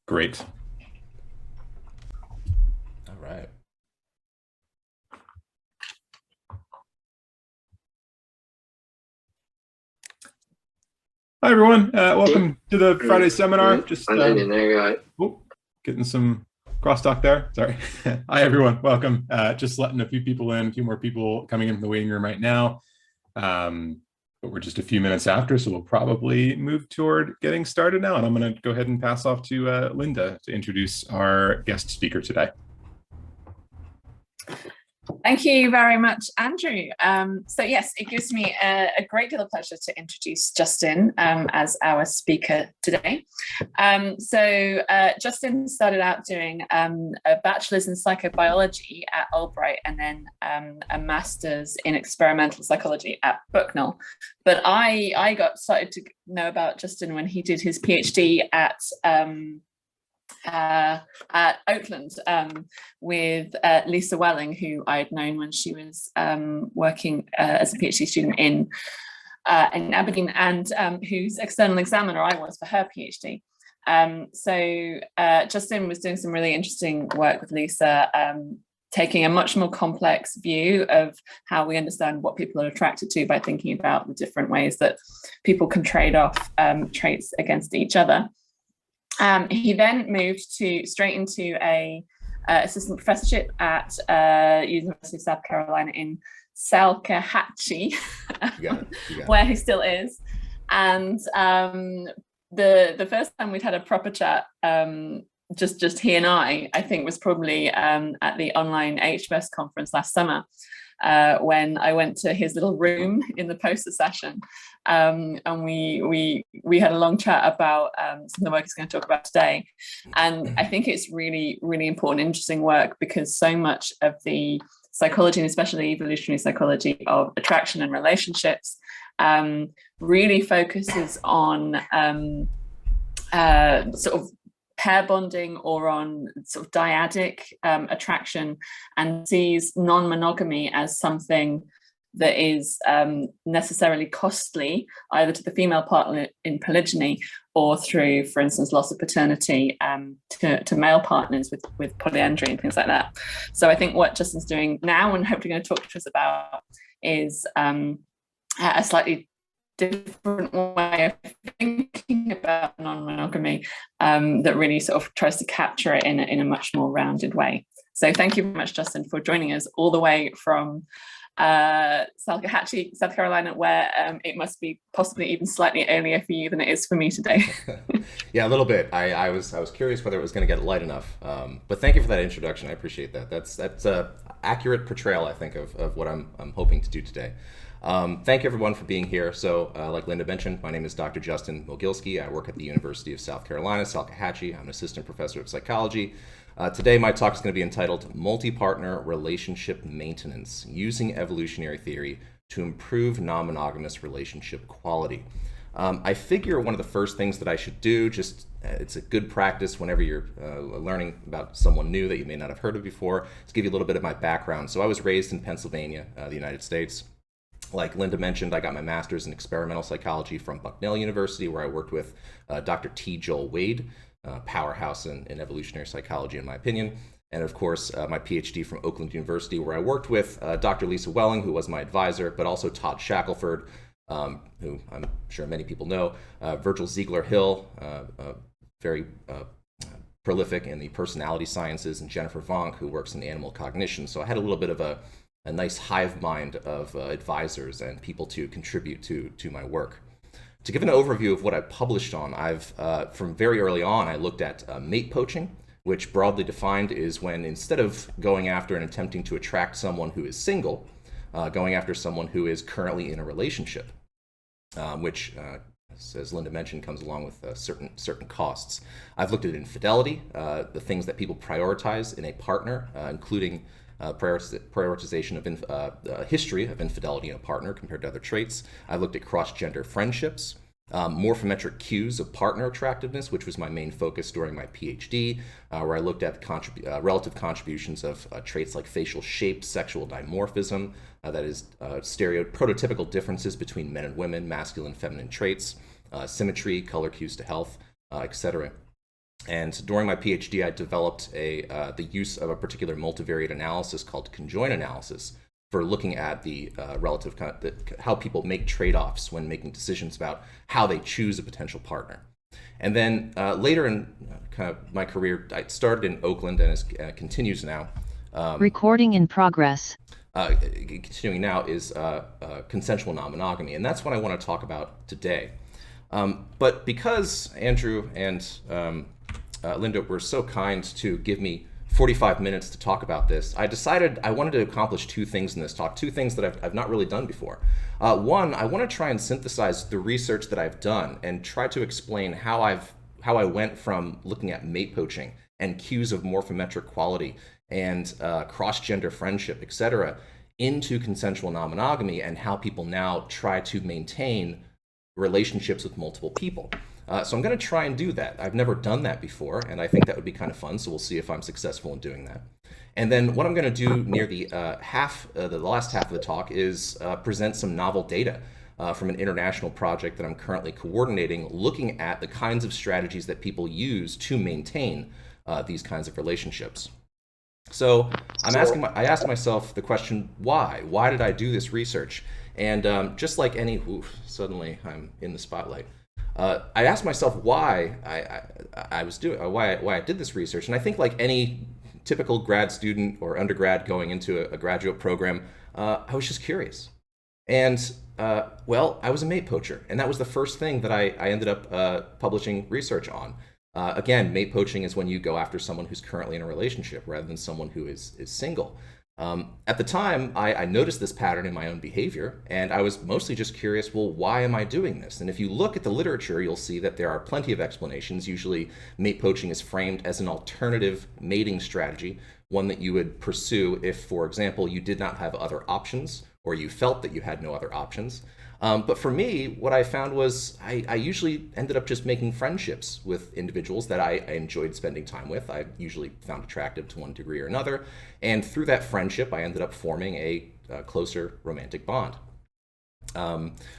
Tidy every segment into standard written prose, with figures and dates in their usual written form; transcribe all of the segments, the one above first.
Great. All right. Hi, everyone. Welcome to the Friday seminar. Anjali, Oh, getting some crosstalk there. Sorry. Hi, everyone. Welcome. Just letting a few people in, a few more people coming in from the waiting room right now. But we're just a few minutes after, so we'll probably move toward getting started now. And I'm going to go ahead and pass off to Linda to introduce our guest speaker today. Thank you very much, Andrew. So yes, it gives me a great deal of pleasure to introduce Justin as our speaker today. Justin started out doing a bachelor's in psychobiology at Albright and then a master's in experimental psychology at Bucknell. But I got started to know about Justin when he did his PhD at Oakland with Lisa Welling, who I had known when she was working as a PhD student in Aberdeen, and whose external examiner I was for her PhD. Justin was doing some really interesting work with Lisa, taking a much more complex view of how we understand what people are attracted to by thinking about the different ways that people can trade off traits against each other. He then moved straight into a assistant professorship at University of South Carolina in Salkehatchie, where he still is. And the first time we'd had a proper chat, just he and I think was probably at the online HBS conference last summer, when I went to his little room in the poster session, and we had a long chat about some of the work he's going to talk about today. And I think it's really, really important, interesting work, because so much of the psychology, and especially evolutionary psychology of attraction and relationships, really focuses on sort of pair bonding or on sort of dyadic attraction, and sees non-monogamy as something that is necessarily costly, either to the female partner in polygyny or through, for instance, loss of paternity to male partners with polyandry and things like that. So I think what Justin's doing now, and hopefully going to talk to us about, is a slightly different way of thinking about non-monogamy that really sort of tries to capture it in a much more rounded way. So thank you very much, Justin, for joining us all the way from Salkehatchie, South Carolina, where it must be possibly even slightly earlier for you than it is for me today. Yeah, a little bit. I was curious whether it was going to get light enough. But thank you for that introduction. I appreciate that. That's a accurate portrayal, I think, of what I'm hoping to do today. Thank you, everyone, for being here. So, like Linda mentioned, my name is Dr. Justin Mogilski. I work at the University of South Carolina, Salkehatchie. I'm an assistant professor of psychology. Today, my talk is going to be entitled Multi-Partner Relationship Maintenance, Using Evolutionary Theory to Improve Non-Monogamous Relationship Quality. I figure one of the first things that I should do, it's a good practice whenever you're learning about someone new that you may not have heard of before, is give you a little bit of my background. So I was raised in Pennsylvania, the United States. Like Linda mentioned, I got my master's in experimental psychology from Bucknell University, where I worked with Dr. T. Joel Wade, powerhouse in evolutionary psychology, in my opinion. And of course, my PhD from Oakland University, where I worked with Dr. Lisa Welling, who was my advisor, but also Todd Shackelford, who I'm sure many people know, Virgil Ziegler-Hill, very prolific in the personality sciences, and Jennifer Vonk, who works in animal cognition. So I had a little bit of a nice hive mind of advisors and people to contribute to my work. To give an overview of what I've published on, from very early on, I looked at mate poaching, which broadly defined is when, instead of going after and attempting to attract someone who is single, going after someone who is currently in a relationship, which, as Linda mentioned, comes along with certain costs. I've looked at infidelity, the things that people prioritize in a partner, including prioritization of history of infidelity in a partner compared to other traits. I looked at cross-gender friendships, morphometric cues of partner attractiveness, which was my main focus during my PhD, where I looked at relative contributions of traits like facial shape, sexual dimorphism, that is prototypical differences between men and women, masculine and feminine traits, symmetry, color cues to health, etc. And during my PhD, I developed the use of a particular multivariate analysis called conjoint analysis for looking at the relative how people make trade-offs when making decisions about how they choose a potential partner. And then later in kind of my career, I started in Oakland and continues now. Recording in progress. Continuing now is consensual non-monogamy, and that's what I want to talk about today. But because Andrew and Linda were so kind to give me 45 minutes to talk about this, I decided I wanted to accomplish two things in this talk, two things that I've not really done before. One, I want to try and synthesize the research that I've done and try to explain how I went from looking at mate poaching and cues of morphometric quality and cross-gender friendship, etc., into consensual non-monogamy, and how people now try to maintain relationships with multiple people. So I'm going to try and do that. I've never done that before, and I think that would be kind of fun, so we'll see if I'm successful in doing that. And then what I'm going to do near the last half of the talk is present some novel data from an international project that I'm currently coordinating, looking at the kinds of strategies that people use to maintain these kinds of relationships. So I ask myself the question, why? Why did I do this research? And just like any, suddenly I'm in the spotlight. I asked myself why I did this research, and I think like any typical grad student or undergrad going into a graduate program, I was just curious. And well, I was a mate poacher, and that was the first thing that I ended up publishing research on. Again, mate poaching is when you go after someone who's currently in a relationship rather than someone who is single. At the time, I noticed this pattern in my own behavior, and I was mostly just curious, well, why am I doing this? And if you look at the literature, you'll see that there are plenty of explanations. Usually, mate poaching is framed as an alternative mating strategy, one that you would pursue if, for example, you did not have other options, or you felt that you had no other options. But for me, what I found was I usually ended up just making friendships with individuals that I enjoyed spending time with. I usually found attractive to one degree or another. And through that friendship, I ended up forming a closer romantic bond.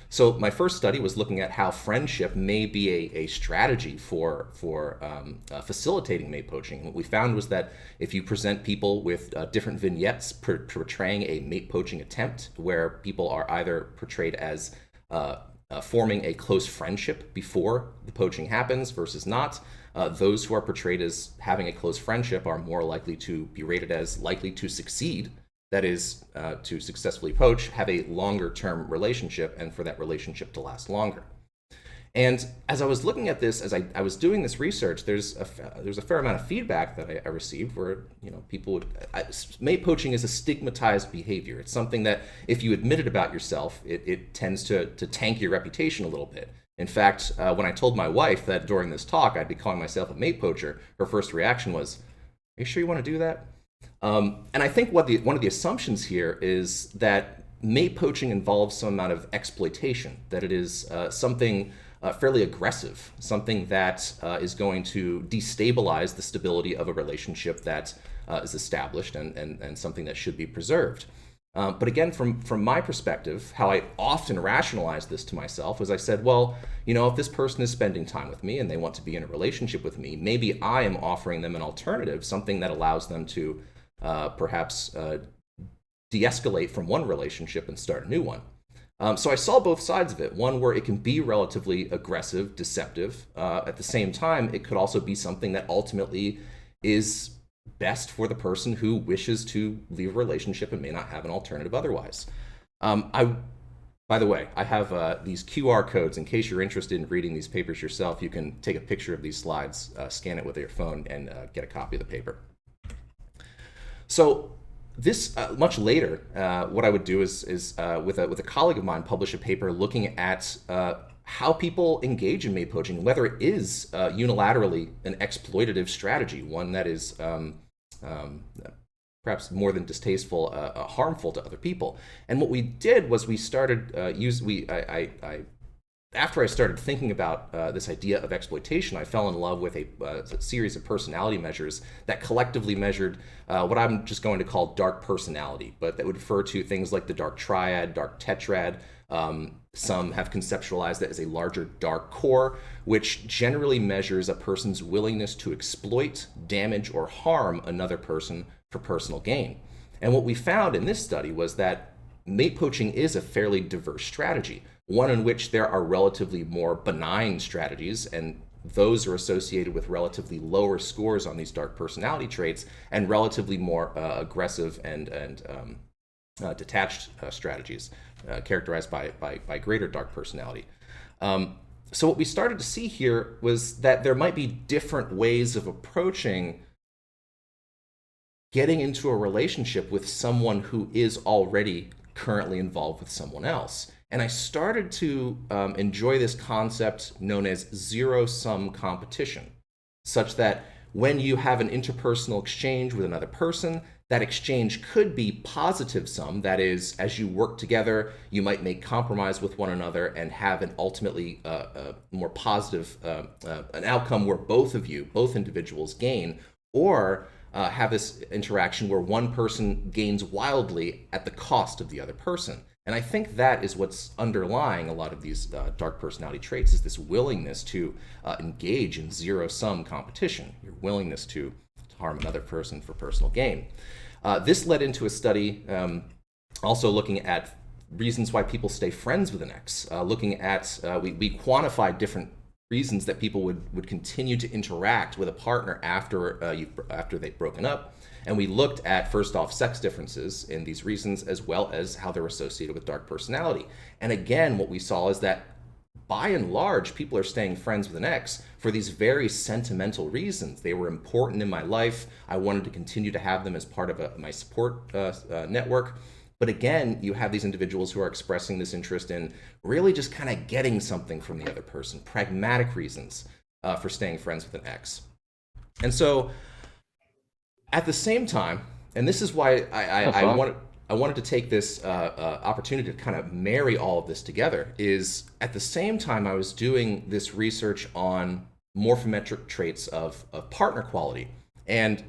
So my first study was looking at how friendship may be a strategy for facilitating mate poaching. What we found was that if you present people with different vignettes portraying a mate poaching attempt, where people are either portrayed as forming a close friendship before the poaching happens versus not, those who are portrayed as having a close friendship are more likely to be rated as likely to succeed. That is, to successfully poach, have a longer term relationship, and for that relationship to last longer. And as I was looking at this, as I was doing this research, there's a fair amount of feedback that I received where, people would, mate poaching is a stigmatized behavior. It's something that if you admit it about yourself, it tends to tank your reputation a little bit. In fact, when I told my wife that during this talk I'd be calling myself a mate poacher, her first reaction was, "Are you sure you want to do that?" And I think one of the assumptions here is that mate poaching involves some amount of exploitation, that it is something fairly aggressive, something that is going to destabilize the stability of a relationship that is established and something that should be preserved. But again, from my perspective, how I often rationalize this to myself is I said, well, if this person is spending time with me and they want to be in a relationship with me, maybe I am offering them an alternative, something that allows them to perhaps de-escalate from one relationship and start a new one. So I saw both sides of it. One where it can be relatively aggressive, deceptive. At the same time, it could also be something that ultimately is best for the person who wishes to leave a relationship and may not have an alternative otherwise. By the way, I have these QR codes. In case you're interested in reading these papers yourself, you can take a picture of these slides, scan it with your phone, and get a copy of the paper. So this much later, what I would do is with a colleague of mine publish a paper looking at how people engage in mate poaching, whether it is unilaterally an exploitative strategy, one that is perhaps more than distasteful, harmful to other people. And what we did was we started I after I started thinking about this idea of exploitation, I fell in love with a series of personality measures that collectively measured what I'm just going to call dark personality, but that would refer to things like the dark triad, dark tetrad. Some have conceptualized it as a larger dark core, which generally measures a person's willingness to exploit, damage, or harm another person for personal gain. And what we found in this study was that mate poaching is a fairly diverse strategy, one in which there are relatively more benign strategies, and those are associated with relatively lower scores on these dark personality traits, and relatively more aggressive and detached strategies characterized by greater dark personality. So what we started to see here was that there might be different ways of approaching getting into a relationship with someone who is already currently involved with someone else. And I started to enjoy this concept known as zero-sum competition, such that when you have an interpersonal exchange with another person, that exchange could be positive sum. That is, as you work together, you might make compromise with one another and have an ultimately more positive an outcome where both individuals gain, or have this interaction where one person gains wildly at the cost of the other person. And I think that is what's underlying a lot of these dark personality traits, is this willingness to engage in zero-sum competition, your willingness to harm another person for personal gain. This led into a study also looking at reasons why people stay friends with an ex, looking at, we quantified different reasons that people would continue to interact with a partner after they've broken up. And we looked at, first off, sex differences in these reasons, as well as how they're associated with dark personality. And again, what we saw is that by and large, people are staying friends with an ex for these very sentimental reasons. They were important in my life. I wanted to continue to have them as part of my support network. But again, you have these individuals who are expressing this interest in really just kind of getting something from the other person, pragmatic reasons for staying friends with an ex. And so at the same time, and this is why I wanted to take this opportunity to kind of marry all of this together, is at the same time I was doing this research on morphometric traits of partner quality. And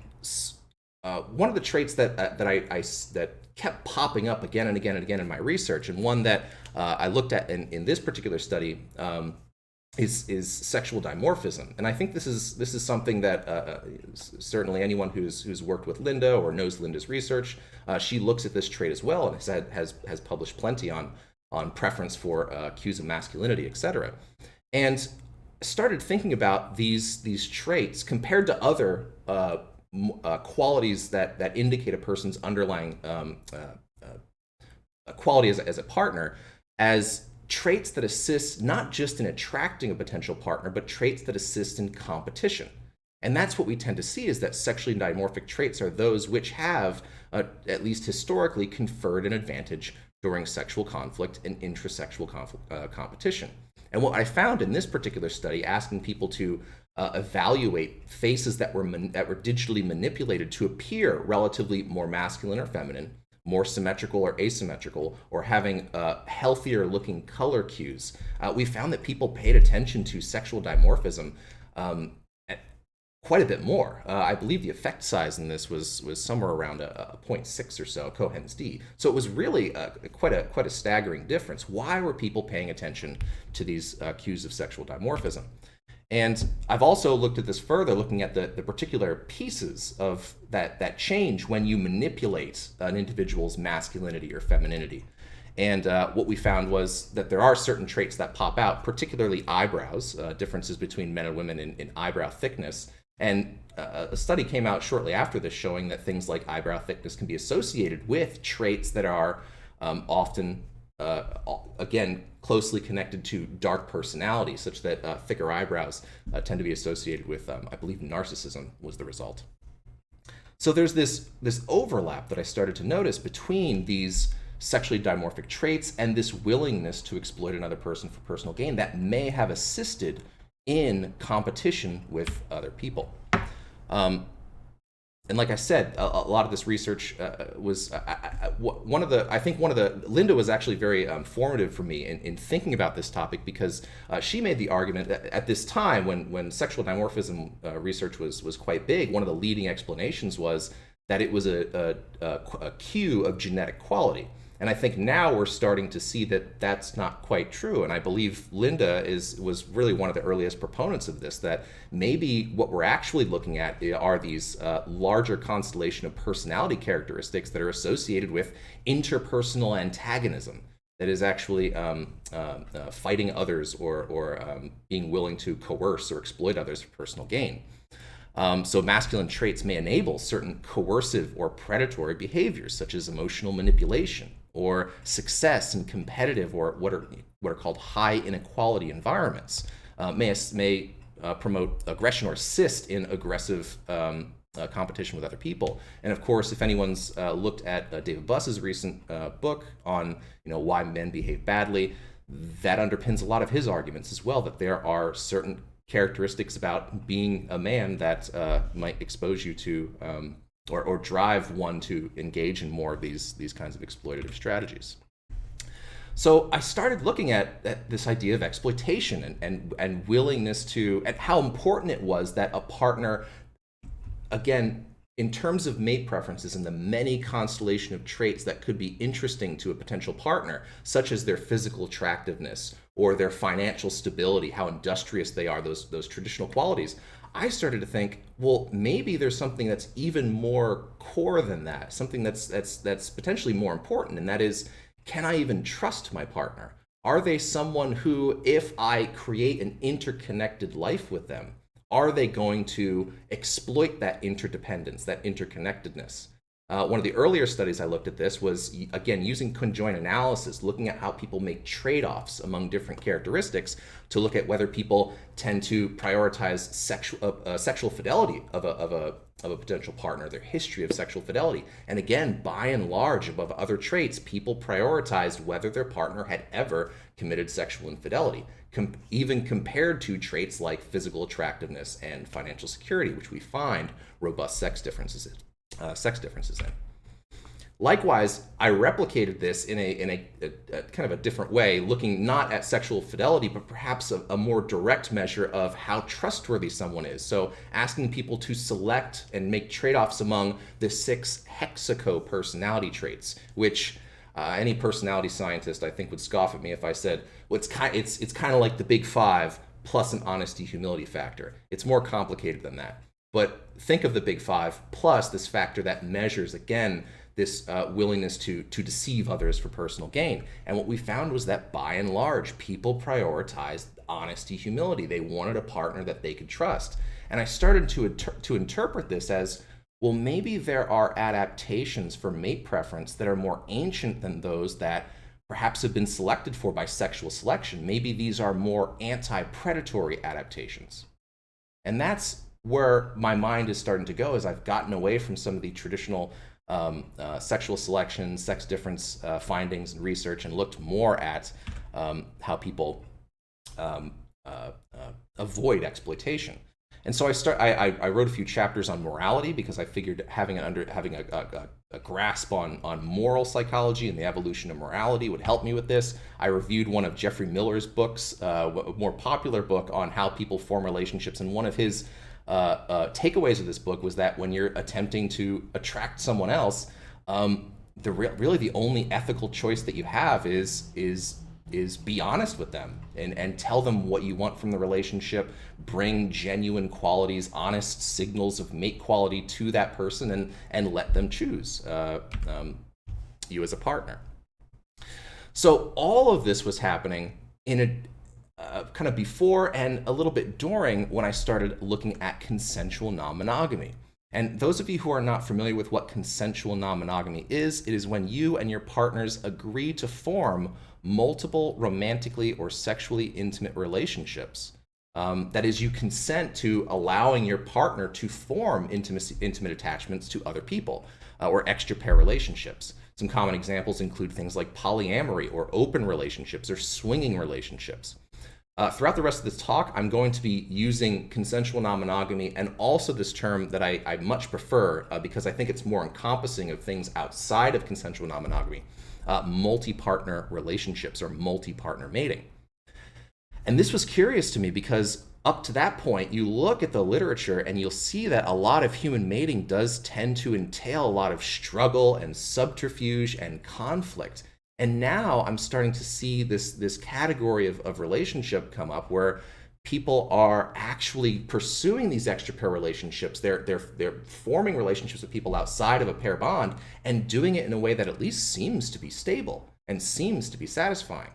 one of the traits that kept popping up again and again and again in my research, and one that I looked at in this particular study, is sexual dimorphism. And I think this is something that certainly anyone who's worked with Linda or knows Linda's research, she looks at this trait as well, and has published plenty on preference for cues of masculinity, etc. And started thinking about these traits compared to other qualities that indicate a person's underlying quality as a partner, as traits that assist not just in attracting a potential partner, but traits that assist in competition. And that's what we tend to see, is that sexually dimorphic traits are those which have, at least historically, conferred an advantage during sexual conflict and intrasexual competition. And what I found in this particular study, asking people to evaluate faces that were digitally manipulated to appear relatively more masculine or feminine, more symmetrical or asymmetrical, or having healthier looking color cues, we found that people paid attention to sexual dimorphism quite a bit more. I believe the effect size in this was somewhere around a 0.6 or so, Cohen's d. So it was really quite a staggering difference. Why were people paying attention to these cues of sexual dimorphism? And I've also looked at this further, looking at the particular pieces of that change when you manipulate an individual's masculinity or femininity. And what we found was that there are certain traits that pop out, particularly eyebrows, differences between men and women in eyebrow thickness. And a study came out shortly after this showing that things like eyebrow thickness can be associated with traits that are often, again, closely connected to dark personality, such that thicker eyebrows tend to be associated with, I believe, narcissism was the result. So there's this overlap that I started to notice between these sexually dimorphic traits and this willingness to exploit another person for personal gain that may have assisted in competition with other people. and like I said, a lot of this research was one of the Linda was actually very formative for me in thinking about this topic, because she made the argument that at this time when sexual dimorphism research was quite big, one of the leading explanations was that it was a cue of genetic quality. And I think now we're starting to see that that's not quite true. And I believe Linda was really one of the earliest proponents of this, that maybe what we're actually looking at are these larger constellation of personality characteristics that are associated with interpersonal antagonism, that is actually fighting others or being willing to coerce or exploit others for personal gain. So masculine traits may enable certain coercive or predatory behaviors, such as emotional manipulation, or success in competitive or what are called high inequality environments, may promote aggression or assist in aggressive competition with other people. And of course, if anyone's looked at David Buss's recent book on why men behave badly, that underpins a lot of his arguments as well, that there are certain characteristics about being a man that might expose you to or drive one to engage in more of these kinds of exploitative strategies. So I started looking at this idea of exploitation and willingness to, and how important it was that a partner, again, in terms of mate preferences and the many constellation of traits that could be interesting to a potential partner, such as their physical attractiveness or their financial stability, how industrious they are, those traditional qualities, I started to think, well, maybe there's something that's even more core than that, something that's potentially more important, and that is, can I even trust my partner? Are they someone who, if I create an interconnected life with them, are they going to exploit that interdependence, that interconnectedness? One of the earlier studies I looked at this was, again, using conjoint analysis, looking at how people make trade-offs among different characteristics to look at whether people tend to prioritize sexual fidelity of a potential partner, their history of sexual fidelity. And again, by and large, above other traits, people prioritized whether their partner had ever committed sexual infidelity, even compared to traits like physical attractiveness and financial security, which we find robust sex differences in. Likewise, I replicated this in a kind of a different way, looking not at sexual fidelity, but perhaps a more direct measure of how trustworthy someone is. So asking people to select and make trade-offs among the 6 hexaco personality traits, which any personality scientist, I think, would scoff at me if I said, well, it's kind of like the big 5 plus an honesty humility factor. It's more complicated than that. But think of the big 5 plus this factor that measures, again, this willingness to deceive others for personal gain. And what we found was that by and large, people prioritized honesty, humility. They wanted a partner that they could trust. And I started to interpret this as, well, maybe there are adaptations for mate preference that are more ancient than those that perhaps have been selected for by sexual selection. Maybe these are more anti-predatory adaptations. And that's where my mind is starting to go, as I've gotten away from some of the traditional sexual selection, sex difference findings and research, and looked more at how people avoid exploitation. And so I wrote a few chapters on morality, because I figured having a grasp on moral psychology and the evolution of morality would help me with this. I reviewed one of Jeffrey Miller's books, a more popular book on how people form relationships, and one of his takeaways of this book was that when you're attempting to attract someone else, really the only ethical choice that you have is be honest with them and tell them what you want from the relationship, bring genuine qualities, honest signals of mate quality to that person, and let them choose you as a partner. So all of this was happening in a kind of before and a little bit during when I started looking at consensual non-monogamy. And those of you who are not familiar with what consensual non-monogamy is, it is when you and your partners agree to form multiple romantically or sexually intimate relationships. That is, you consent to allowing your partner to form intimate attachments to other people or extra-pair relationships. Some common examples include things like polyamory or open relationships or swinging relationships. Throughout the rest of this talk, I'm going to be using consensual non-monogamy and also this term that I much prefer because I think it's more encompassing of things outside of consensual non-monogamy, multi-partner relationships or multi-partner mating. And this was curious to me because up to that point, you look at the literature and you'll see that a lot of human mating does tend to entail a lot of struggle and subterfuge and conflict. And now I'm starting to see this category of relationship come up where people are actually pursuing these extra-pair relationships. They're forming relationships with people outside of a pair bond and doing it in a way that at least seems to be stable and seems to be satisfying.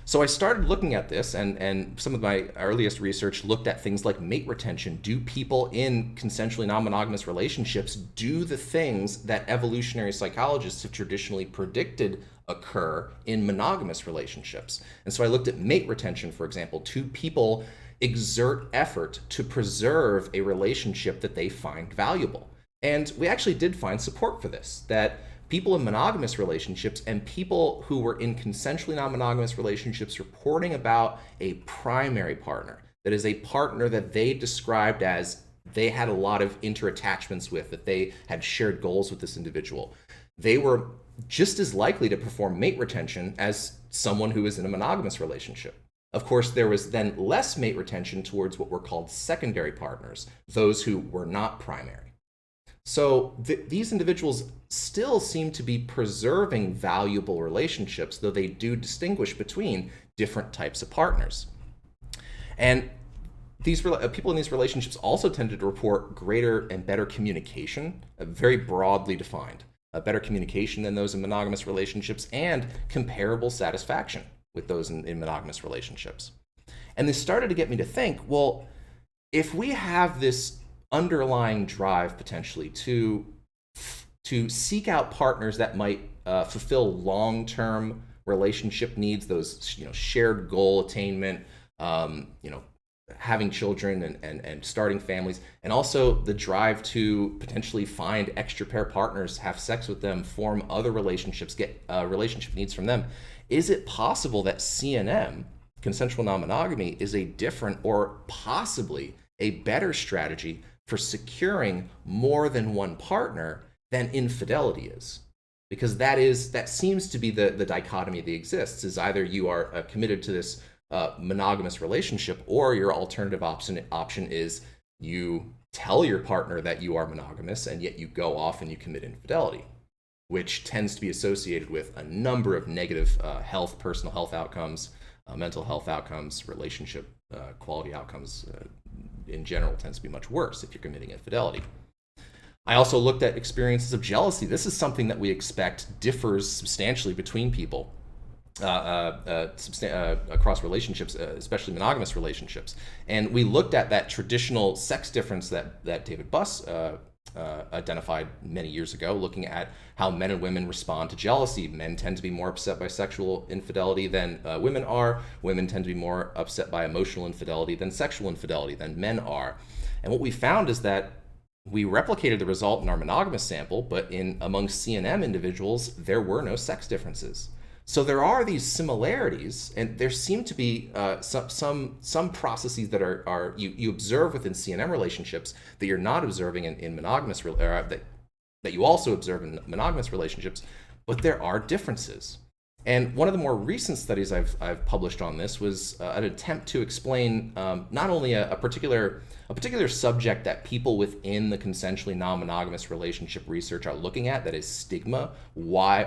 So I started looking at this, and some of my earliest research looked at things like mate retention. Do people in consensually non-monogamous relationships do the things that evolutionary psychologists have traditionally predicted occur in monogamous relationships? And so I looked at mate retention, for example. Do people exert effort to preserve a relationship that they find valuable? And we actually did find support for this, that people in monogamous relationships and people who were in consensually non-monogamous relationships reporting about a primary partner, that is a partner that they described as they had a lot of interattachments with, that they had shared goals with this individual. They were just as likely to perform mate retention as someone who is in a monogamous relationship. Of course, there was then less mate retention towards what were called secondary partners, those who were not primary. So these individuals still seem to be preserving valuable relationships, though they do distinguish between different types of partners. And these people in these relationships also tended to report greater and better communication, very broadly defined, better communication than those in monogamous relationships, and comparable satisfaction with those in monogamous relationships. And this started to get me to think, well, if we have this underlying drive potentially to seek out partners that might fulfill long-term relationship needs, those shared goal attainment, having children and starting families, and also the drive to potentially find extra pair partners, have sex with them, form other relationships, get relationship needs from them. Is it possible that CNM, consensual non-monogamy, is a different or possibly a better strategy for securing more than one partner than infidelity is? Because that seems to be the dichotomy that exists, is either you are committed to this monogamous relationship, or your alternative option is you tell your partner that you are monogamous and yet you go off and you commit infidelity, which tends to be associated with a number of negative personal health outcomes, mental health outcomes, relationship quality outcomes. In general, tends to be much worse if you're committing infidelity. I also looked at experiences of jealousy. This is something that we expect differs substantially between people across relationships, especially monogamous relationships. And we looked at that traditional sex difference that David Buss identified many years ago, looking at how men and women respond to jealousy. Men tend to be more upset by sexual infidelity than women are. Women tend to be more upset by emotional infidelity than sexual infidelity than men are. And what we found is that we replicated the result in our monogamous sample, but among CNM individuals, there were no sex differences. So there are these similarities, and there seem to be some processes that you observe within CNM relationships that you're not observing in monogamous, that you also observe in monogamous relationships, but there are differences. And one of the more recent studies I've published on this was an attempt to explain not only a particular subject that people within the consensually non-monogamous relationship research are looking at, that is stigma. Why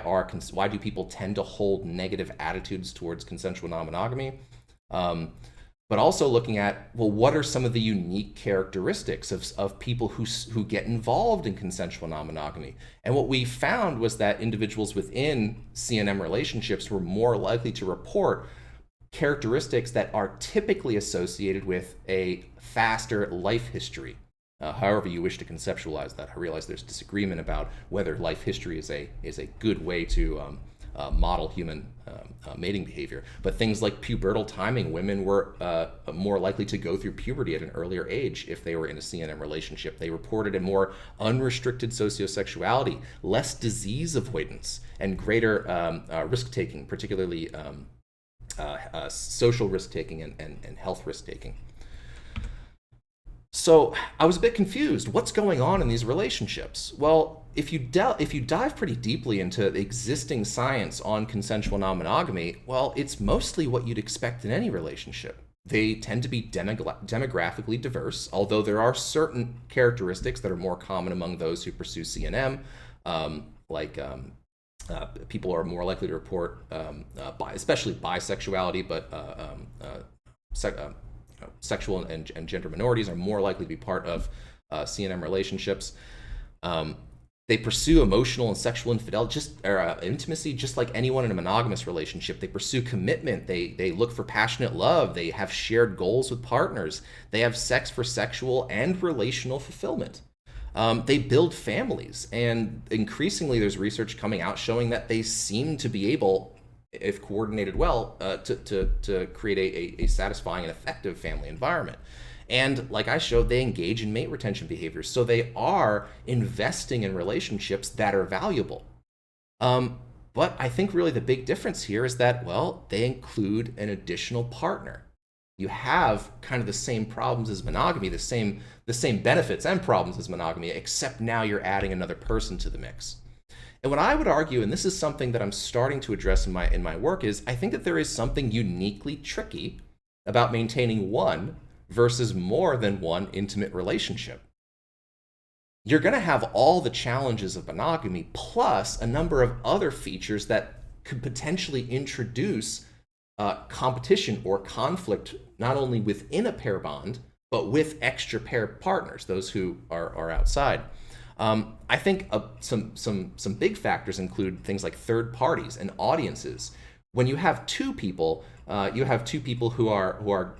do people tend to hold negative attitudes towards consensual non-monogamy? But also looking at, well, what are some of the unique characteristics of people who get involved in consensual non-monogamy? And what we found was that individuals within CNM relationships were more likely to report characteristics that are typically associated with a faster life history. However you wish to conceptualize that. I realize there's disagreement about whether life history is a good way to model human mating behavior. But things like pubertal timing, women were more likely to go through puberty at an earlier age if they were in a CNM relationship. They reported a more unrestricted sociosexuality, less disease avoidance, and greater risk-taking, particularly social risk taking and health risk taking. So I was a bit confused. What's going on in these relationships? Well, if you dive pretty deeply into the existing science on consensual non-monogamy, well, it's mostly what you'd expect in any relationship. They tend to be demographically diverse, although there are certain characteristics that are more common among those who pursue CNM, people are more likely to report, especially bisexuality, but sexual and gender minorities are more likely to be part of CNM relationships. They pursue emotional and sexual infidelity, intimacy, just like anyone in a monogamous relationship. They pursue commitment. They look for passionate love. They have shared goals with partners. They have sex for sexual and relational fulfillment. They build families, and increasingly there's research coming out showing that they seem to be able, if coordinated well, to create a satisfying and effective family environment. And like I showed, they engage in mate retention behaviors. So they are investing in relationships that are valuable. But I think really the big difference here is that, well, they include an additional partner. You have kind of the same problems as monogamy, the same benefits and problems as monogamy, except now you're adding another person to the mix. And what I would argue, and this is something that I'm starting to address in my work, is I think that there is something uniquely tricky about maintaining one versus more than one intimate relationship. You're going to have all the challenges of monogamy plus a number of other features that could potentially introduce competition or conflict, not only within a pair bond, but with extra pair partners, those who are outside. I think some big factors include things like third parties and audiences. When you have two people, who are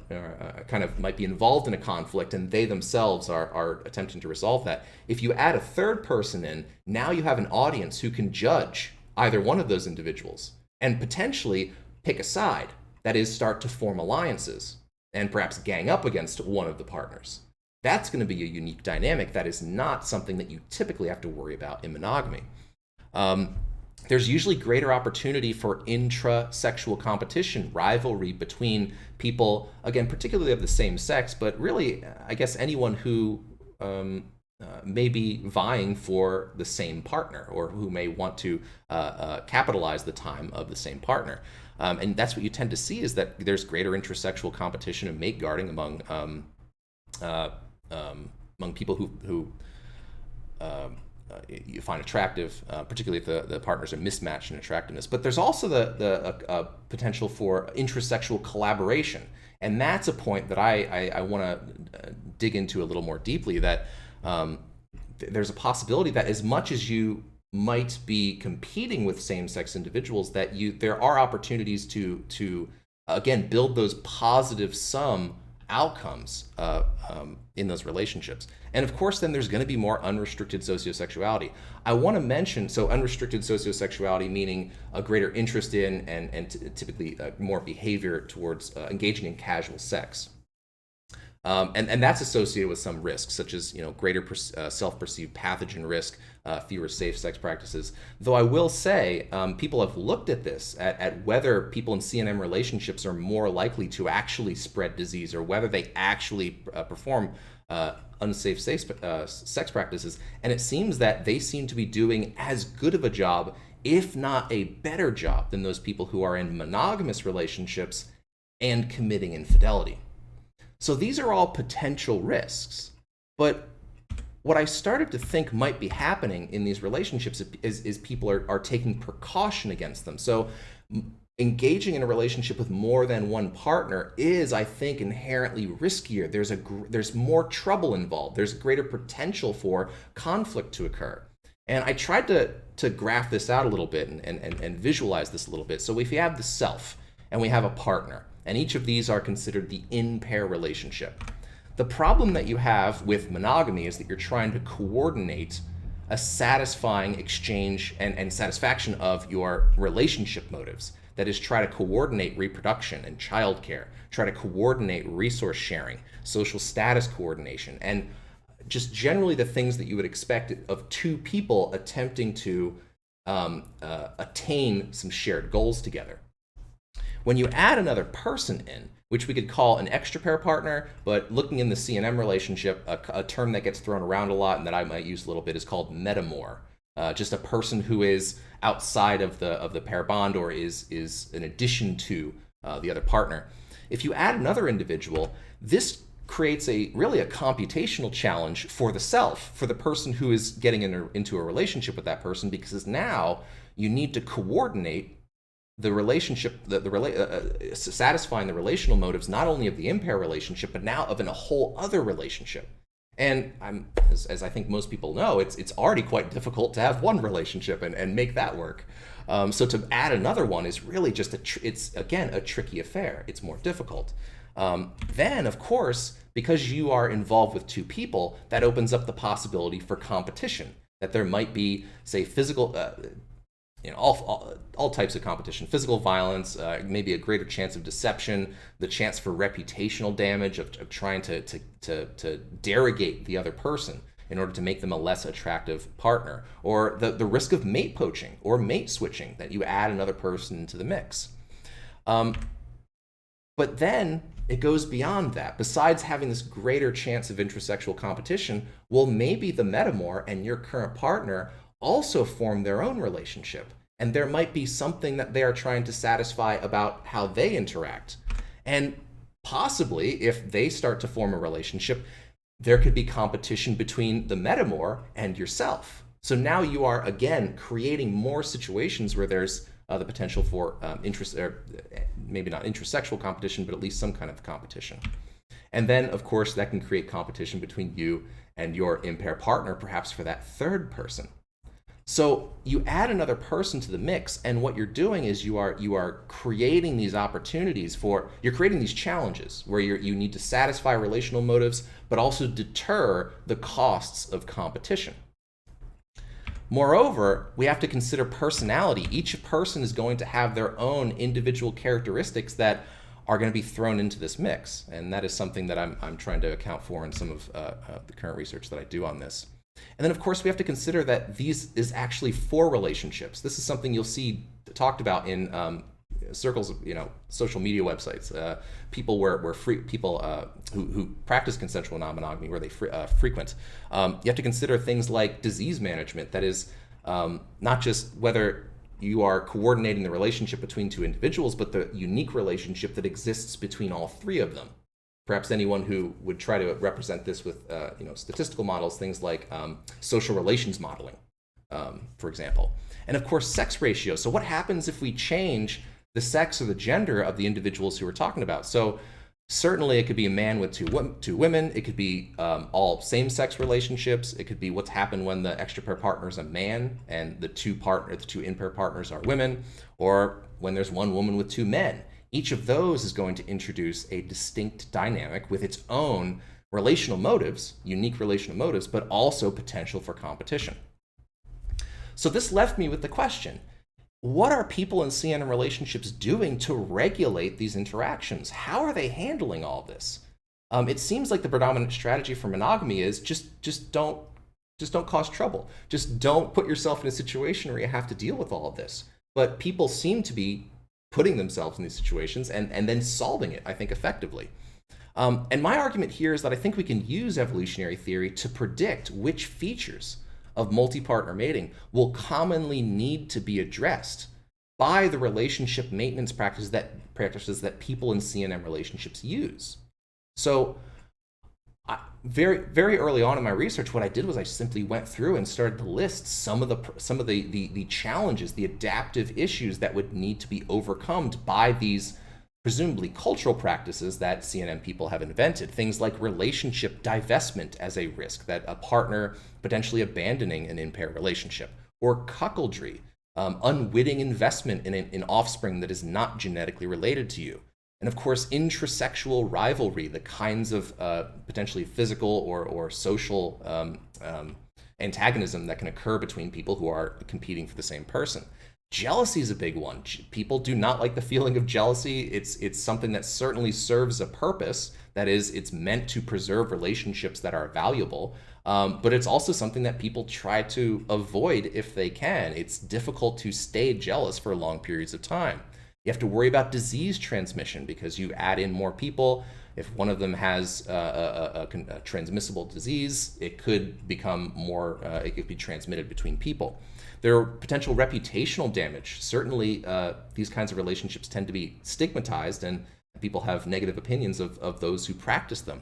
kind of might be involved in a conflict, and they themselves are attempting to resolve that. If you add a third person in, now you have an audience who can judge either one of those individuals and potentially pick a side. That is, start to form alliances and perhaps gang up against one of the partners. That's going to be a unique dynamic that is not something that you typically have to worry about in monogamy. There's usually greater opportunity for intra-sexual competition, rivalry between people, again, particularly of the same sex, but really, I guess, anyone who may be vying for the same partner or who may want to capitalize the time of the same partner. And that's what you tend to see, is that there's greater intrasexual competition and mate guarding among people who you find attractive, particularly if the partners are mismatched in attractiveness. But there's also the potential for intrasexual collaboration. And that's a point that I want to dig into a little more deeply, that there's a possibility that as much as you might be competing with same-sex individuals, that there are opportunities to again, build those positive sum outcomes in those relationships. And of course, then there's going to be more unrestricted sociosexuality. I want to mention, so unrestricted sociosexuality meaning a greater interest in and typically more behavior towards engaging in casual sex. And that's associated with some risks, such as greater self-perceived pathogen risk, fewer safe sex practices. Though I will say, people have looked at this, at whether people in CNM relationships are more likely to actually spread disease, or whether they actually perform unsafe sex practices. And it seems that they seem to be doing as good of a job, if not a better job, than those people who are in monogamous relationships and committing infidelity. So these are all potential risks. But what I started to think might be happening in these relationships is people are taking precaution against them. So engaging in a relationship with more than one partner is, I think, inherently riskier. There's more trouble involved. There's greater potential for conflict to occur. And I tried to graph this out a little bit and visualize this a little bit. So if you have the self and we have a partner, and each of these are considered the in-pair relationship. The problem that you have with monogamy is that you're trying to coordinate a satisfying exchange and satisfaction of your relationship motives. That is, try to coordinate reproduction and childcare, try to coordinate resource sharing, social status coordination, and just generally the things that you would expect of two people attempting to attain some shared goals together. When you add another person in, which we could call an extra pair partner, but looking in the C&M relationship, a term that gets thrown around a lot and that I might use a little bit is called metamor. Just a person who is outside of the pair bond or is an addition to the other partner. If you add another individual, this creates really a computational challenge for the self, for the person who is getting into a relationship with that person, because now you need to coordinate the relationship, satisfying the relational motives, not only of the impair relationship, but now of a whole other relationship. And as I think most people know, it's already quite difficult to have one relationship and make that work. So to add another one is really just it's again a tricky affair. It's more difficult. Then, of course, because you are involved with two people, that opens up the possibility for competition. That there might be, say, physical, all types of competition, physical violence, maybe a greater chance of deception, the chance for reputational damage of trying to derogate the other person in order to make them a less attractive partner, or the risk of mate poaching or mate switching, that you add another person into the mix. But then it goes beyond that. Besides having this greater chance of intersexual competition, well, maybe the metamor and your current partner also form their own relationship. And there might be something that they are trying to satisfy about how they interact. And possibly, if they start to form a relationship, there could be competition between the metamor and yourself. So now you are, again, creating more situations where there's the potential for maybe not intersexual competition, but at least some kind of competition. And then, of course, that can create competition between you and your impaired partner, perhaps for that third person. So you add another person to the mix, and what you're doing is you are creating these opportunities you're creating these challenges where you need to satisfy relational motives, but also deter the costs of competition. Moreover, we have to consider personality. Each person is going to have their own individual characteristics that are going to be thrown into this mix, and that is something that I'm trying to account for in some of the current research that I do on this. And then, of course, we have to consider that these is actually 4 relationships. This is something you'll see talked about in circles of social media websites. People who practice consensual non-monogamy, where they frequent. You have to consider things like disease management. That is not just whether you are coordinating the relationship between two individuals, but the unique relationship that exists between all 3 of them. Perhaps anyone who would try to represent this with statistical models, things like social relations modeling, for example. And of course, sex ratio. So what happens if we change the sex or the gender of the individuals who we're talking about? So certainly it could be a man with two women. It could be all same-sex relationships. It could be what's happened when the extra pair partner is a man and the two in-pair partners are women, or when there's one woman with 2 men. Each of those is going to introduce a distinct dynamic with its own relational motives, unique relational motives, but also potential for competition. So this left me with the question, what are people in CNM relationships doing to regulate these interactions? How are they handling all this? It seems like the predominant strategy for monogamy is just don't cause trouble. Just don't put yourself in a situation where you have to deal with all of this. But people seem to be putting themselves in these situations and then solving it, I think, effectively. And my argument here is that I think we can use evolutionary theory to predict which features of multi-partner mating will commonly need to be addressed by the relationship maintenance practices that people in CNM relationships use. So very, very early on in my research, what I did was I simply went through and started to list some of the challenges, the adaptive issues that would need to be overcome by these presumably cultural practices that CNM people have invented. Things like relationship divestment as a risk, that a partner potentially abandoning an impaired relationship, or cuckoldry, unwitting investment in an offspring that is not genetically related to you. And of course, intrasexual rivalry, the kinds of potentially physical or social antagonism that can occur between people who are competing for the same person. Jealousy is a big one. People do not like the feeling of jealousy. It's something that certainly serves a purpose. That is, it's meant to preserve relationships that are valuable. But it's also something that people try to avoid if they can. It's difficult to stay jealous for long periods of time. You have to worry about disease transmission because you add in more people. If one of them has a transmissible disease, it could become more, it could be transmitted between people. There are potential reputational damage. Certainly, these kinds of relationships tend to be stigmatized, and people have negative opinions of those who practice them.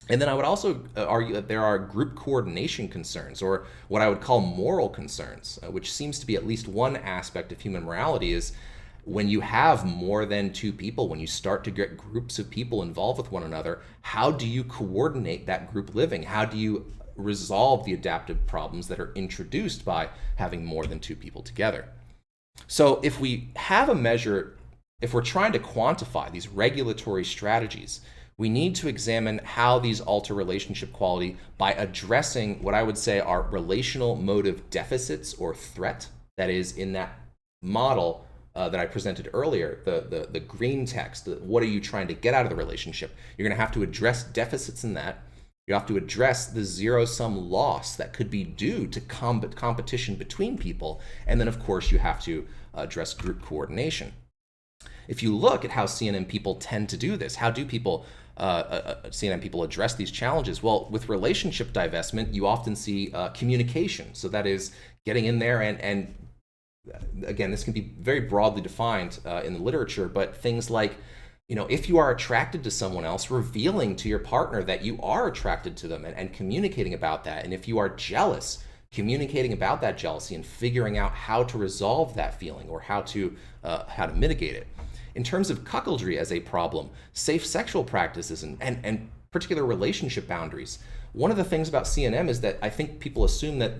And then I would also argue that there are group coordination concerns, or what I would call moral concerns, which seems to be at least one aspect of human morality. Is when you have more than two people, when you start to get groups of people involved with one another, how do you coordinate that group living? How do you resolve the adaptive problems that are introduced by having more than two people together? So if we have a measure, if we're trying to quantify these regulatory strategies, we need to examine how these alter relationship quality by addressing what I would say are relational motive deficits or threat. That is, in that model that I presented earlier, the green text, what are you trying to get out of the relationship? You're going to have to address deficits in that. You have to address the zero-sum loss that could be due to competition between people. And then, of course, you have to address group coordination. If you look at how CNM people tend to do this, how do CNM people address these challenges? Well, with relationship divestment, you often see communication. So that is getting in there and again, this can be very broadly defined in the literature, but things like, if you are attracted to someone else, revealing to your partner that you are attracted to them and communicating about that. And if you are jealous, communicating about that jealousy and figuring out how to resolve that feeling or how to mitigate it. In terms of cuckoldry as a problem, safe sexual practices and particular relationship boundaries, one of the things about CNM is that I think people assume that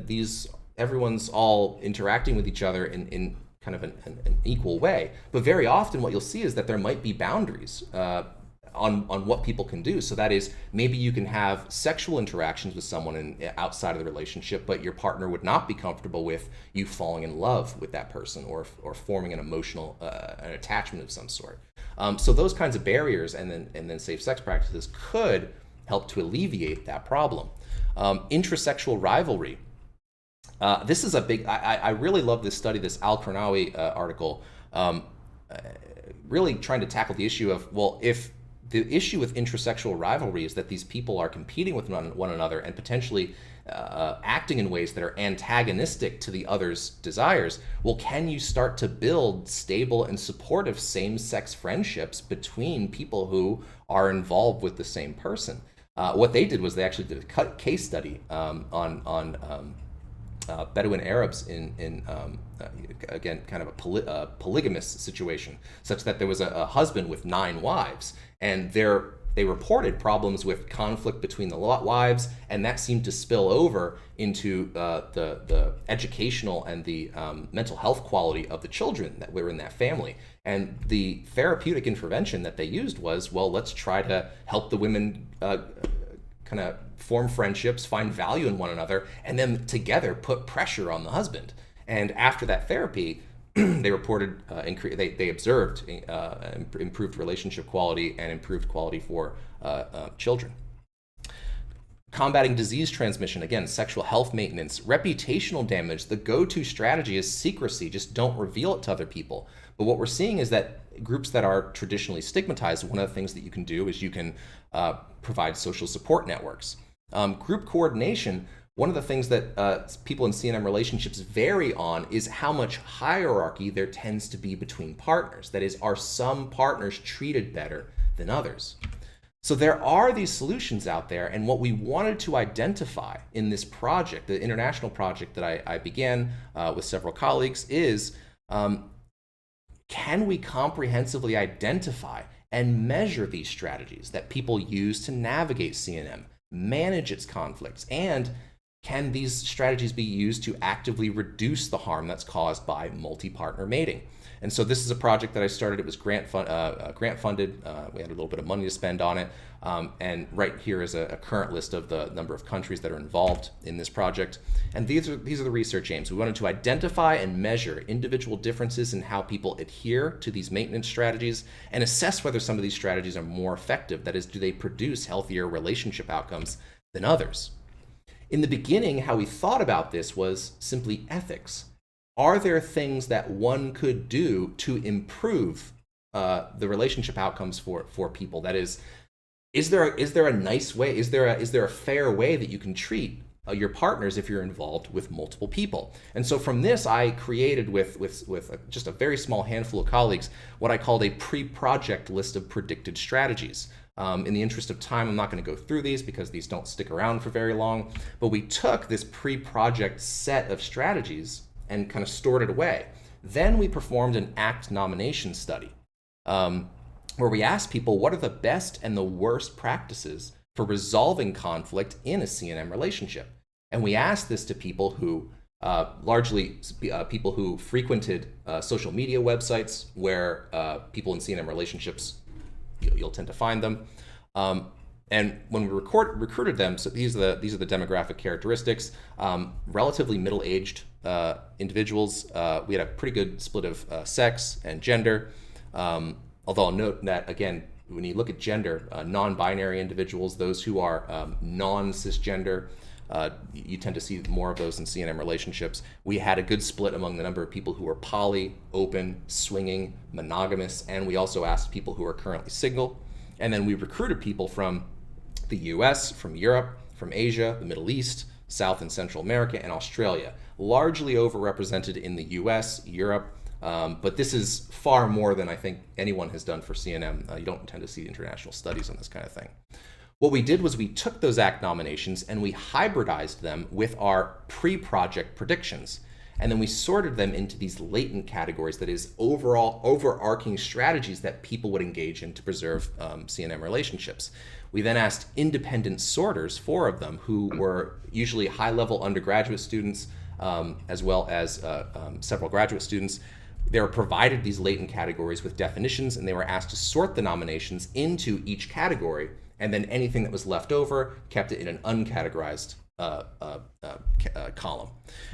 everyone's all interacting with each other in kind of an equal way. But very often what you'll see is that there might be boundaries on what people can do. So that is, maybe you can have sexual interactions with someone outside of the relationship, but your partner would not be comfortable with you falling in love with that person or forming an emotional an attachment of some sort. So those kinds of barriers and then safe sex practices could help to alleviate that problem. Intrasexual rivalry. This is a big, I really love this study, this Al-Qarnawi article, really trying to tackle the issue of, well, if the issue with intrasexual rivalry is that these people are competing with one another and potentially acting in ways that are antagonistic to the other's desires, well, can you start to build stable and supportive same-sex friendships between people who are involved with the same person? What they did was they actually did a case study on Bedouin Arabs in again, kind of a polygamous situation, such that there was a husband with 9 wives, and they reported problems with conflict between the wives, and that seemed to spill over into the educational and the mental health quality of the children that were in that family. And the therapeutic intervention that they used was, well, let's try to help the women kind of form friendships, find value in one another, and then together put pressure on the husband. And after that therapy, they reported, they observed improved relationship quality and improved quality for children. Combating disease transmission, again, sexual health maintenance, reputational damage. The go-to strategy is secrecy. Just don't reveal it to other people. But what we're seeing is that groups that are traditionally stigmatized, one of the things that you can do is you can provide social support networks. Group coordination, one of the things that people in CNM relationships vary on is how much hierarchy there tends to be between partners. That is, are some partners treated better than others? So there are these solutions out there, and what we wanted to identify in this project, the international project that I began with several colleagues, is can we comprehensively identify and measure these strategies that people use to navigate CNM, manage its conflicts, and can these strategies be used to actively reduce the harm that's caused by multi-partner mating? And so this is a project that I started. It was grant funded. We had a little bit of money to spend on it. And right here is a current list of the number of countries that are involved in this project. And these are the research aims. We wanted to identify and measure individual differences in how people adhere to these maintenance strategies and assess whether some of these strategies are more effective. That is, do they produce healthier relationship outcomes than others? In the beginning, how we thought about this was simply ethics. are there things that one could do to improve the relationship outcomes for people? That is there a nice way? Is there a fair way that you can treat your partners if you're involved with multiple people? And so from this, I created with just a very small handful of colleagues what I called a pre-project list of predicted strategies. In the interest of time, I'm not going to go through these because these don't stick around for very long. But we took this pre-project set of strategies and kind of stored it away. Then we performed an ACT nomination study, where we asked people what are the best and the worst practices for resolving conflict in a CNM relationship. And we asked this to people who, largely people who frequented social media websites where people in CNM relationships, you'll tend to find them. And when we recruited them, so these are the demographic characteristics, relatively middle-aged individuals. We had a pretty good split of sex and gender. Although I'll note that, again, when you look at gender, non-binary individuals, those who are non-cisgender, you tend to see more of those in CNM relationships. We had a good split among the number of people who are poly, open, swinging, monogamous, and we also asked people who are currently single. And then we recruited people from the US, from Europe, from Asia, the Middle East, South and Central America, and Australia. Largely overrepresented in the US, Europe, but this is far more than I think anyone has done for CNM. You don't tend to see international studies on this kind of thing. What we did was we took those ACT nominations and we hybridized them with our pre-project predictions. And then we sorted them into these latent categories, that is, overall overarching strategies that people would engage in to preserve CNM relationships. We then asked independent sorters, 4 of them, who were usually high-level undergraduate students, as well as several graduate students. They were provided these latent categories with definitions, and they were asked to sort the nominations into each category, and then anything that was left over, kept it in an uncategorized column.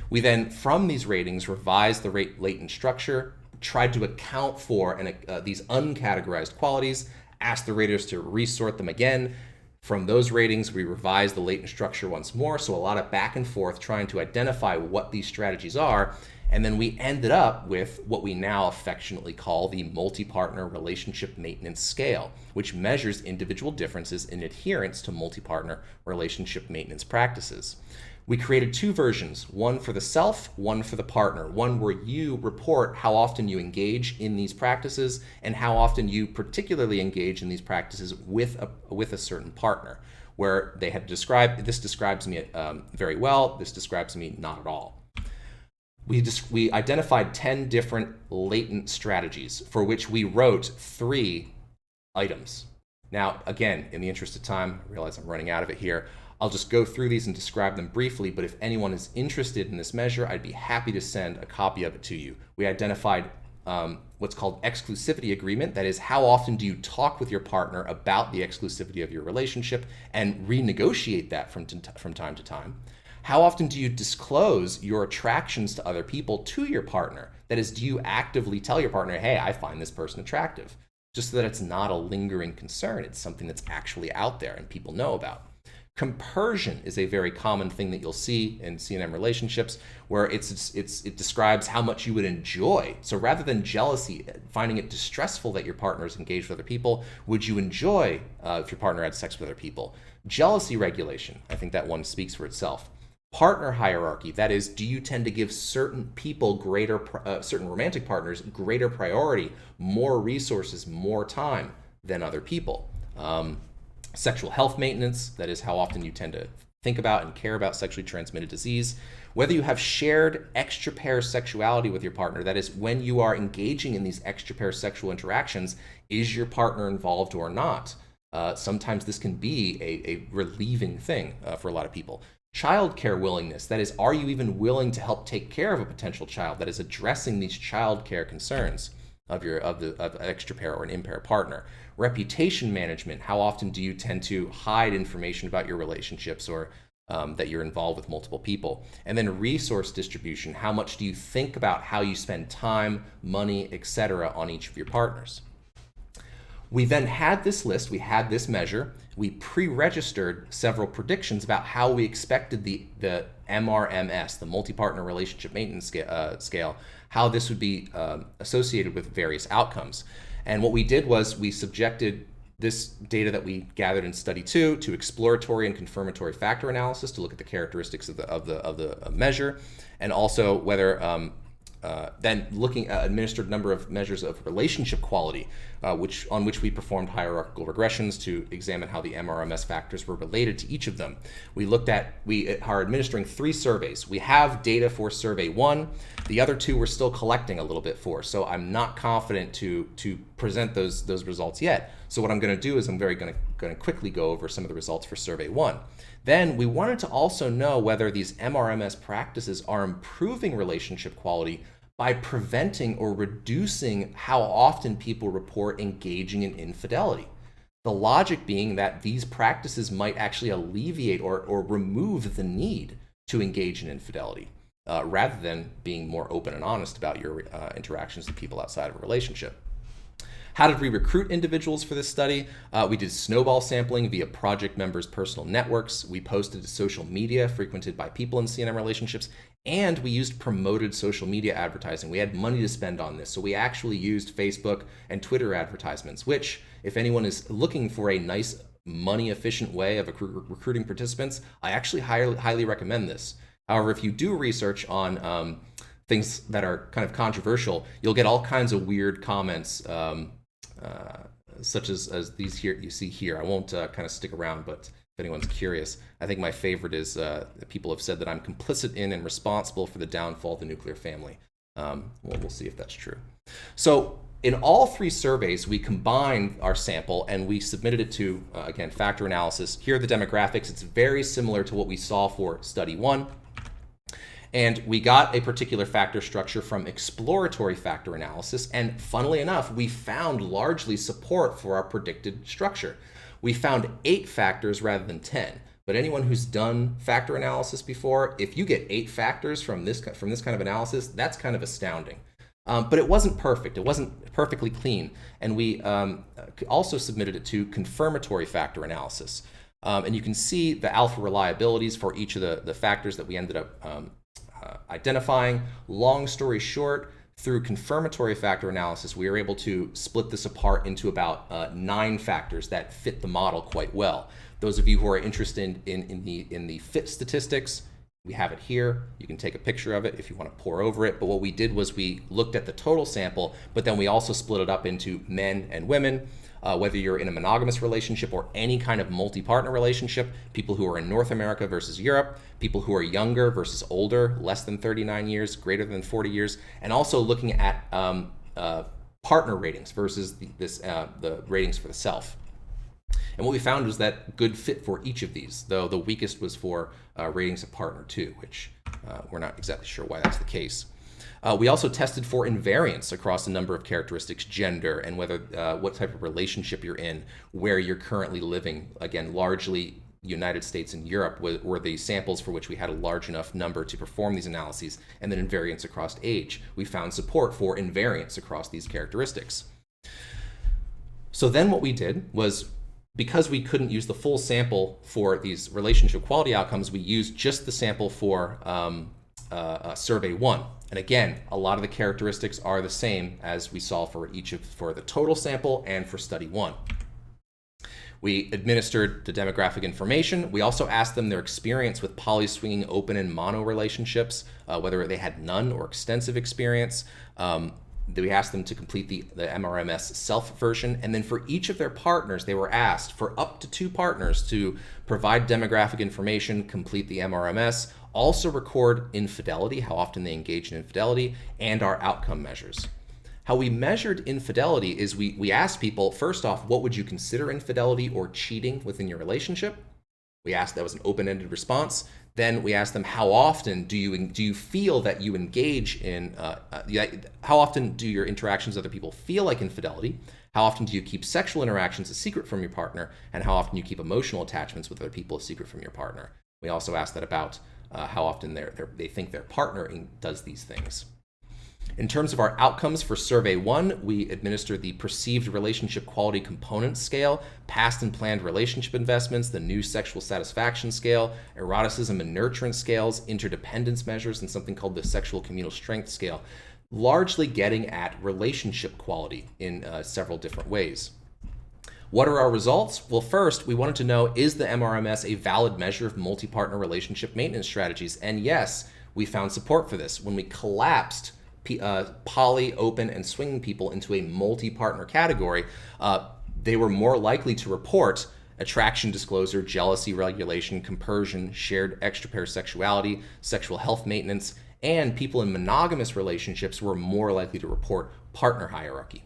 We then, from these ratings, revised the latent structure, tried to account for these uncategorized qualities, asked the raters to resort them again. From those ratings, we revised the latent structure once more, so a lot of back and forth trying to identify what these strategies are. And then we ended up with what we now affectionately call the multi-partner relationship maintenance scale, which measures individual differences in adherence to multi-partner relationship maintenance practices. We created 2 versions, one for the self, one for the partner, one where you report how often you engage in these practices and how often you particularly engage in these practices with a certain partner, where they had described, this describes me very well, this describes me not at all. We identified 10 different latent strategies for which we wrote 3 items. Now, again, in the interest of time, I realize I'm running out of it here. I'll just go through these and describe them briefly, but if anyone is interested in this measure, I'd be happy to send a copy of it to you. We identified what's called exclusivity agreement. That is, how often do you talk with your partner about the exclusivity of your relationship and renegotiate that from time to time? How often do you disclose your attractions to other people to your partner? That is, do you actively tell your partner, hey, I find this person attractive? Just so that it's not a lingering concern. It's something that's actually out there and people know about. Compersion is a very common thing that you'll see in CNM relationships, where it describes how much you would enjoy. So rather than jealousy, finding it distressful that your partner is engaged with other people, would you enjoy if your partner had sex with other people? Jealousy regulation, I think that one speaks for itself. Partner hierarchy, that is, do you tend to give certain people certain romantic partners greater priority, more resources, more time than other people? Sexual health maintenance, that is, how often you tend to think about and care about sexually transmitted disease. Whether you have shared extra-pair sexuality with your partner, that is, when you are engaging in these extra-pair sexual interactions, is your partner involved or not? Sometimes this can be a relieving thing for a lot of people. Childcare willingness, that is, are you even willing to help take care of a potential child? That is, addressing these childcare concerns of an extra pair or an impair partner. Reputation management, how often do you tend to hide information about your relationships or that you're involved with multiple people? And then resource distribution, how much do you think about how you spend time, money, etc. on each of your partners? We then had this list, we had this measure, we pre-registered several predictions about how we expected the MRMS, the multi-partner relationship maintenance scale, how this would be associated with various outcomes. And what we did was we subjected this data that we gathered in study 2 to exploratory and confirmatory factor analysis to look at the characteristics of the measure, and also whether then looking at administered number of measures of relationship quality, on which we performed hierarchical regressions to examine how the MRMS factors were related to each of them. We are administering 3 surveys. We have data for survey 1. The other 2 we're still collecting a little bit for, so I'm not confident to present those results yet. So what I'm going to do is I'm going to quickly go over some of the results for survey 1. Then we wanted to also know whether these MRMS practices are improving relationship quality by preventing or reducing how often people report engaging in infidelity. The logic being that these practices might actually alleviate or remove the need to engage in infidelity, rather than being more open and honest about your interactions with people outside of a relationship. How did we recruit individuals for this study? We did snowball sampling via project members' personal networks. We posted to social media frequented by people in CNM relationships, and we used promoted social media advertising. We had money to spend on this, so we actually used Facebook and Twitter advertisements, which, if anyone is looking for a nice, money-efficient way of recruiting participants, I actually highly recommend this. However, if you do research on things that are kind of controversial, you'll get all kinds of weird comments, such as these here you see here. I won't kind of stick around, but if anyone's curious, I think my favorite is people have said that I'm complicit in and responsible for the downfall of the nuclear family. We'll see if that's true. So in all 3 surveys, we combined our sample and we submitted it to, again, factor analysis. Here are the demographics. It's very similar to what we saw for study 1. And we got a particular factor structure from exploratory factor analysis, and funnily enough, we found largely support for our predicted structure. We found 8 factors rather than 10, but anyone who's done factor analysis before, if you get 8 factors from this kind of analysis, that's kind of astounding. But it wasn't perfect. It wasn't perfectly clean, and we also submitted it to confirmatory factor analysis. And you can see the alpha reliabilities for each of the factors that we ended up identifying. Long story short, through confirmatory factor analysis, we were able to split this apart into about 9 factors that fit the model quite well. Those of you who are interested in the fit statistics, we have it here. You can take a picture of it if you want to pore over it. But what we did was we looked at the total sample, but then we also split it up into men and women. Whether you're in a monogamous relationship or any kind of multi-partner relationship, people who are in North America versus Europe, people who are younger versus older, less than 39 years, greater than 40 years, and also looking at partner ratings versus the ratings for the self. And what we found was that good fit for each of these, though the weakest was for ratings of partner 2, which we're not exactly sure why that's the case. We also tested for invariance across a number of characteristics, gender, and whether what type of relationship you're in, where you're currently living. Again, largely United States and Europe were the samples for which we had a large enough number to perform these analyses, and then invariance across age. We found support for invariance across these characteristics. So then what we did was, because we couldn't use the full sample for these relationship quality outcomes, we used just the sample for survey 1. And again, a lot of the characteristics are the same as we saw for the total sample and for study 1. We administered the demographic information. We also asked them their experience with polyswinging open and mono relationships, whether they had none or extensive experience. We asked them to complete the MRMS self version. And then for each of their partners, they were asked for up to 2 partners to provide demographic information, complete the MRMS, also record infidelity, how often they engage in infidelity, and our outcome measures. How we measured infidelity is we asked people, first off, what would you consider infidelity or cheating within your relationship? We asked, that was an open-ended response. Then we asked them, how often do you feel that you engage in, how often do your interactions with other people feel like infidelity? How often do you keep sexual interactions a secret from your partner? And how often do you keep emotional attachments with other people a secret from your partner? We also asked that about how often they think their partner does these things. In terms of our outcomes for Survey 1, we administered the Perceived Relationship Quality Component Scale, Past and Planned Relationship Investments, the New Sexual Satisfaction Scale, Eroticism and Nurturance Scales, Interdependence Measures, and something called the Sexual Communal Strength Scale, largely getting at relationship quality in several different ways. What are our results? Well, first, we wanted to know, is the MRMS a valid measure of multi-partner relationship maintenance strategies? And yes, we found support for this. When we collapsed poly, open, and swinging people into a multi-partner category, they were more likely to report attraction disclosure, jealousy regulation, compersion, shared extra-pair sexuality, sexual health maintenance, and people in monogamous relationships were more likely to report partner hierarchy.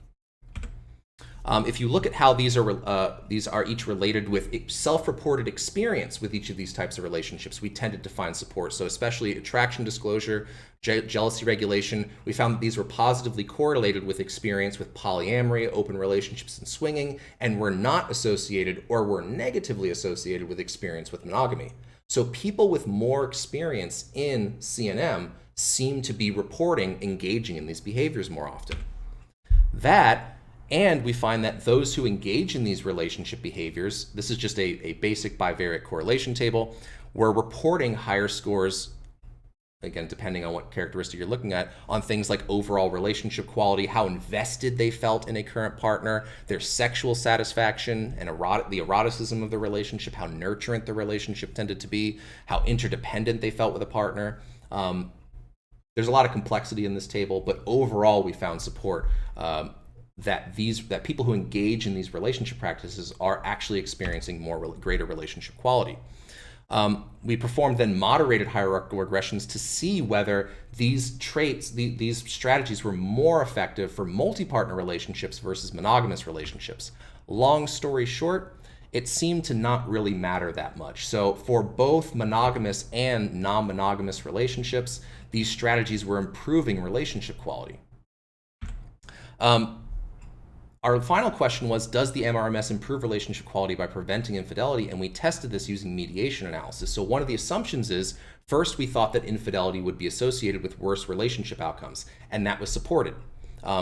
If you look at how these are each related with self-reported experience with each of these types of relationships, we tended to find support. So especially attraction disclosure, jealousy regulation, we found that these were positively correlated with experience with polyamory, open relationships, and swinging, and were not associated or were negatively associated with experience with monogamy. So people with more experience in CNM seem to be reporting engaging in these behaviors more often. And we find that those who engage in these relationship behaviors, this is just a basic bivariate correlation table, were reporting higher scores, again, depending on what characteristic you're looking at, on things like overall relationship quality, how invested they felt in a current partner, their sexual satisfaction, and the eroticism of the relationship, how nurturant the relationship tended to be, how interdependent they felt with a partner. There's a lot of complexity in this table, but overall we found support that people who engage in these relationship practices are actually experiencing greater relationship quality. We performed then moderated hierarchical regressions to see whether these traits, these strategies were more effective for multi-partner relationships versus monogamous relationships. Long story short, it seemed to not really matter that much. So for both monogamous and non-monogamous relationships, these strategies were improving relationship quality. Our final question was, does the MRMS improve relationship quality by preventing infidelity? And we tested this using mediation analysis. So one of the assumptions is, first, we thought that infidelity would be associated with worse relationship outcomes, and that was supported.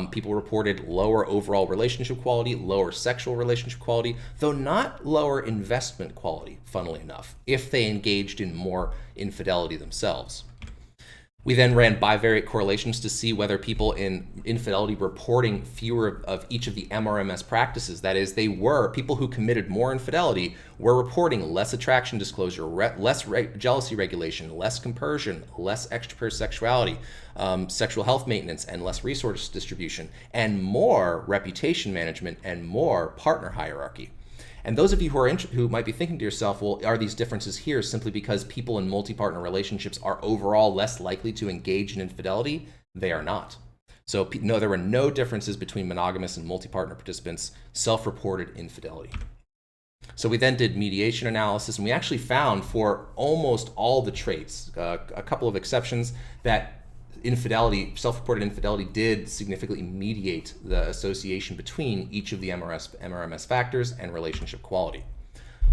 People reported lower overall relationship quality, lower sexual relationship quality, though not lower investment quality, funnily enough, if they engaged in more infidelity themselves. We then ran bivariate correlations to see whether people in infidelity reporting fewer of each of the MRMS practices, that is, people who committed more infidelity were reporting less attraction disclosure, less jealousy regulation, less compersion, less extra-pair sexuality, sexual health maintenance, and less resource distribution, and more reputation management and more partner hierarchy. And those of you who might be thinking to yourself, well, are these differences here simply because people in multi-partner relationships are overall less likely to engage in infidelity? They are not. So no, there were no differences between monogamous and multi-partner participants self-reported infidelity. So we then did mediation analysis, and we actually found for almost all the traits, a couple of exceptions, that self-reported infidelity did significantly mediate the association between each of the MRMS factors and relationship quality.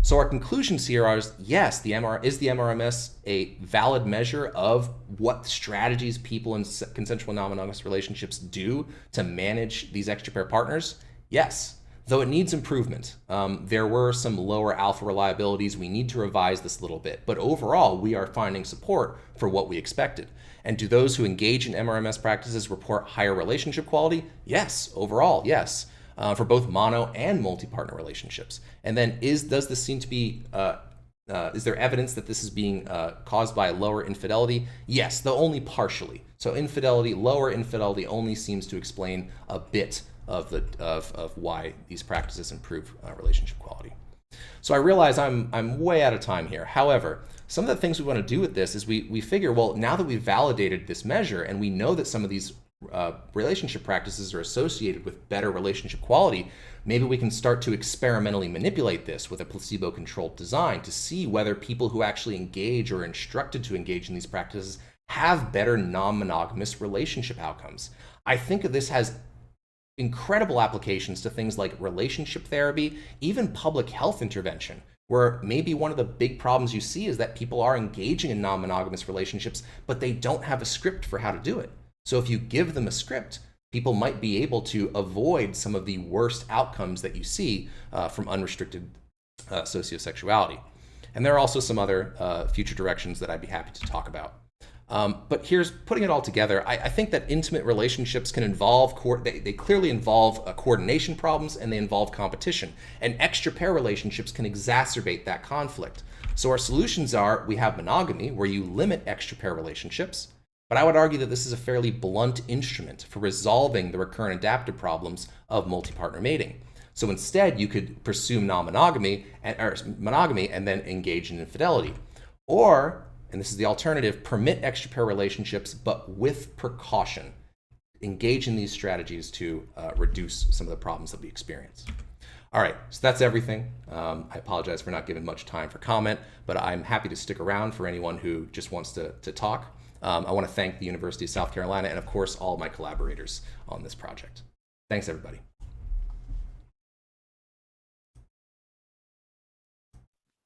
So our conclusions here are, yes, is the MRMS a valid measure of what strategies people in consensual non-monogamous relationships do to manage these extra-pair partners? Yes, though it needs improvement. There were some lower alpha reliabilities. We need to revise this a little bit, but overall, we are finding support for what we expected. And do those who engage in MRMS practices report higher relationship quality? Yes, overall, yes, for both mono and multi-partner relationships. And then is there evidence that this is being caused by lower infidelity? Yes, though only partially. So lower infidelity only seems to explain a bit of why these practices improve relationship quality. So I realize I'm way out of time here. However, some of the things we want to do with this is we figure, well, now that we've validated this measure and we know that some of these relationship practices are associated with better relationship quality, maybe we can start to experimentally manipulate this with a placebo-controlled design to see whether people who actually engage or are instructed to engage in these practices have better non-monogamous relationship outcomes. I think this has incredible applications to things like relationship therapy, even public health intervention, where maybe one of the big problems you see is that people are engaging in non-monogamous relationships, but they don't have a script for how to do it. So if you give them a script, people might be able to avoid some of the worst outcomes that you see from unrestricted sociosexuality. And there are also some other future directions that I'd be happy to talk about. But here's putting it all together. I think that intimate relationships can involve, they clearly involve coordination problems, and they involve competition. And extra pair relationships can exacerbate that conflict. So our solutions are, we have monogamy, where you limit extra pair relationships. But I would argue that this is a fairly blunt instrument for resolving the recurrent adaptive problems of multi-partner mating. So instead, you could pursue non-monogamy or monogamy and then engage in infidelity. Or, and this is the alternative, permit extra pair relationships, but with precaution. Engage in these strategies to reduce some of the problems that we experience. All right, so that's everything. I apologize for not giving much time for comment, but I'm happy to stick around for anyone who just wants to talk. I want to thank the University of South Carolina and, of course, all of my collaborators on this project. Thanks, everybody.